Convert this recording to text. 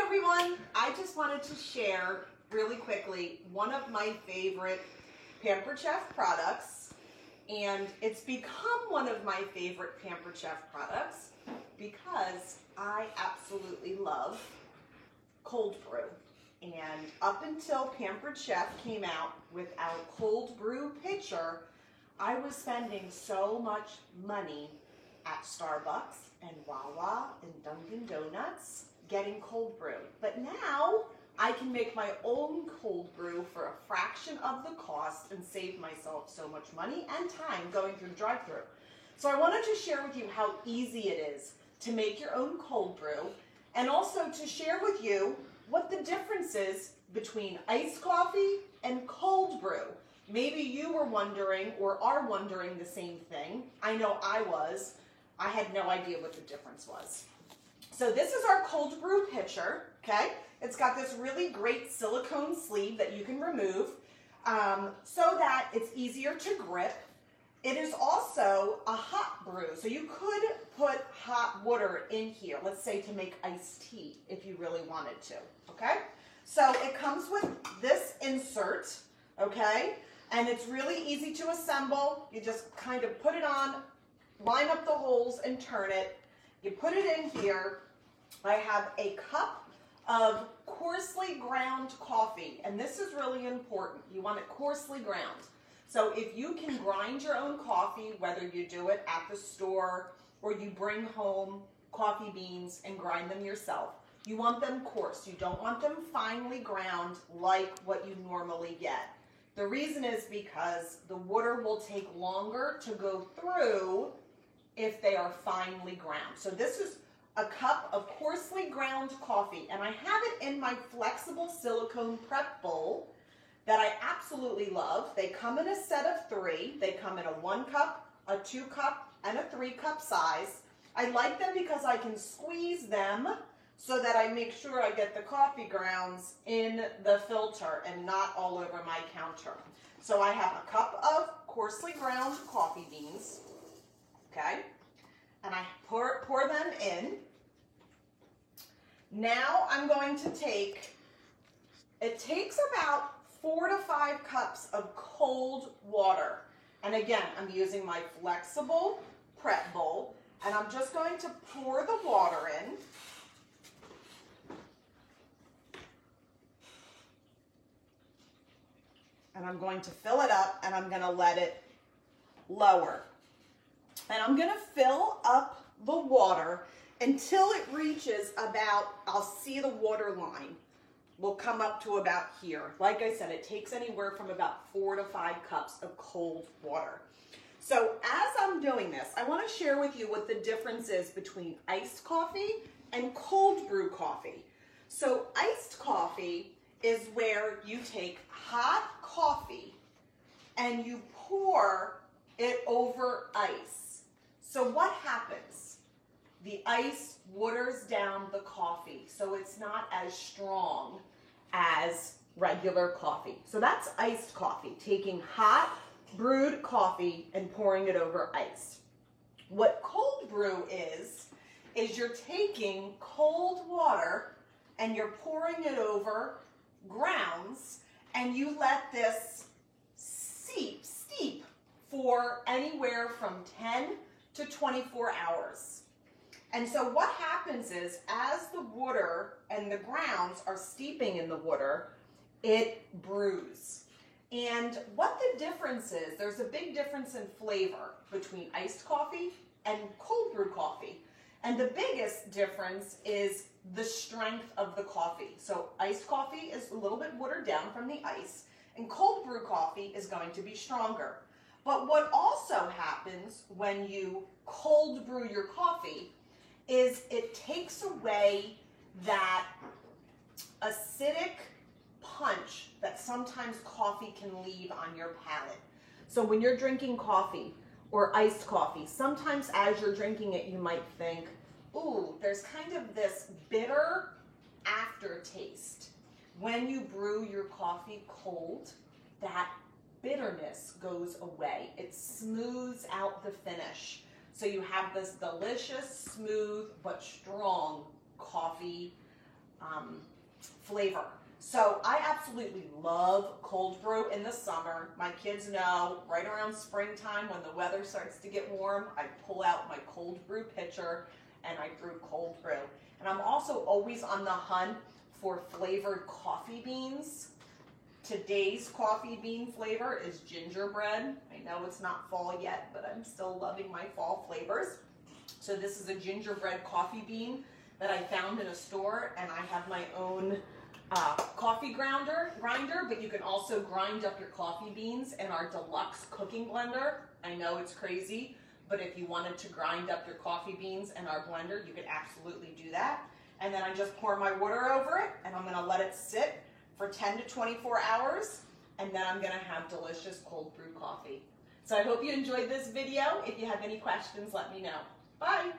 everyone. I just wanted to share really quickly one of my favorite Pampered Chef products, and it's become one of my favorite Pampered Chef products because I absolutely love cold brew. And up until Pampered Chef came out with our cold brew pitcher, I was spending so much money at Starbucks and Wawa and Dunkin' Donuts getting cold brew. But now I can make my own cold brew for a fraction of the cost and save myself so much money and time going through the drive-thru. So I wanted to share with you how easy it is to make your own cold brew, and also to share with you what the difference is between iced coffee and cold brew. Maybe you were wondering or are wondering the same thing. I know I was. I had no idea what the difference was. So this is our cold brew pitcher, okay? It's got this really great silicone sleeve that you can remove so that it's easier to grip. It is also a hot brew, so you could put hot water in here, let's say to make iced tea if you really wanted to, okay? So it comes with this insert, okay? And it's really easy to assemble. You just kind of put it on, line up the holes and turn it. You put it in here. I have a cup of coarsely ground coffee, and this is really important. You want it coarsely ground. So if you can grind your own coffee, whether you do it at the store or you bring home coffee beans and grind them yourself, you want them coarse. You don't want them finely ground like what you normally get. The reason is because the water will take longer to go through if they are finely ground. So this is a cup of coarsely ground coffee, and I have it in my flexible silicone prep bowl that I absolutely love. They come in a set of 3. They come in a 1 cup, a 2 cup, and a 3 cup size. I like them because I can squeeze them so that I make sure I get the coffee grounds in the filter and not all over my counter. So I have a cup of coarsely ground coffee beans, okay? And I pour them in. Now I'm going to take, it takes about 4 to 5 cups of cold water. And again, I'm using my flexible prep bowl, and I'm just going to pour the water in. And I'm going to fill it up, and I'm going to let it lower. And I'm going to fill up the water until it reaches about, I'll see the water line will come up to about here. Like I said, it takes anywhere from about 4 to 5 cups of cold water. So as I'm doing this, I want to share with you what the difference is between iced coffee and cold brew coffee. So iced coffee is where you take hot coffee and you pour it over ice. So what happens? The ice waters down the coffee, so it's not as strong as regular coffee. So that's iced coffee, taking hot brewed coffee and pouring it over ice. What cold brew is you're taking cold water and you're pouring it over grounds, and you let this steep for anywhere from 10 to 24 hours. And so what happens is, as the water and the grounds are steeping in the water, it brews. And what the difference is, there's a big difference in flavor between iced coffee and cold brew coffee. And the biggest difference is the strength of the coffee. So iced coffee is a little bit watered down from the ice, and cold brew coffee is going to be stronger. But what also happens when you cold brew your coffee is it takes away that acidic punch that sometimes coffee can leave on your palate. So when you're drinking coffee or iced coffee, sometimes as you're drinking it, you might think, ooh, there's kind of this bitter aftertaste. When you brew your coffee cold, that bitterness goes away. It smooths out the finish. So you have this delicious, smooth, but strong coffee flavor. So I absolutely love cold brew in the summer. My kids know right around springtime when the weather starts to get warm, I pull out my cold brew pitcher and I brew cold brew. And I'm also always on the hunt for flavored coffee beans. Today's coffee bean flavor is gingerbread. I know it's not fall yet, but I'm still loving my fall flavors. So this is a gingerbread coffee bean that I found in a store, and I have my own coffee grinder, but you can also grind up your coffee beans in our deluxe cooking blender. I know it's crazy, but if you wanted to grind up your coffee beans in our blender, you could absolutely do that. And then I just pour my water over it, and I'm gonna let it sit for 10 to 24 hours, and then I'm gonna have delicious cold brew coffee. So I hope you enjoyed this video. If you have any questions, let me know. Bye.